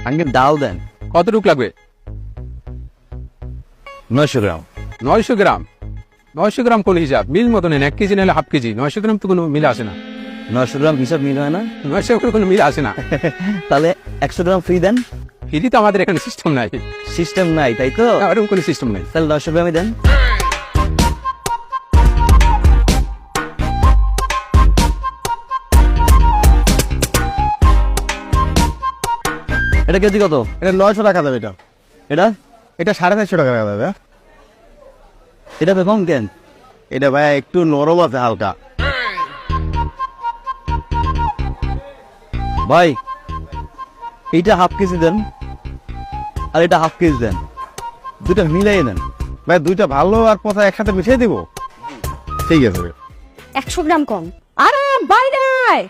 Uncle ডাল দেন। কতটুকু লাগবে? 900 গ্রাম। 900 গ্রাম। 900 গ্রাম কোন হিসাব? মিল মতো নেন, 1 কেজি নাহলে হাফ কেজি। 900 গ্রাম তো কোনো মিল আসে না। 900 গ্রাম হিসাব মিল হয় না? 900 গ্রাম কোনো মিল আসে না। তাহলে 100 গ্রাম ফ্রি দেন। ফ্রি তো আমাদের এখানে সিস্টেম নাই। সিস্টেম নাই তাই তো? এরকম কোনো সিস্টেম নাই। তাহলে 900 গ্রামই দেন। এটা কেজি কত? এটা 900 টাকা দেবে। এটা এটা 450 টাকা দেবে। এটা তো কম কেন? এটা ভাই একটু নরম আছে হালকা। ভাই এইটা হাফ কেজি দেন আর এটা হাফ কেজি দেন, দুটা মিলাই দেন। ভাই দুইটা ভালো আর পচা একসাথে মিশিয়ে দিব। ঠিক আছে। 100 গ্রাম কম। আরে বাইরে আয়।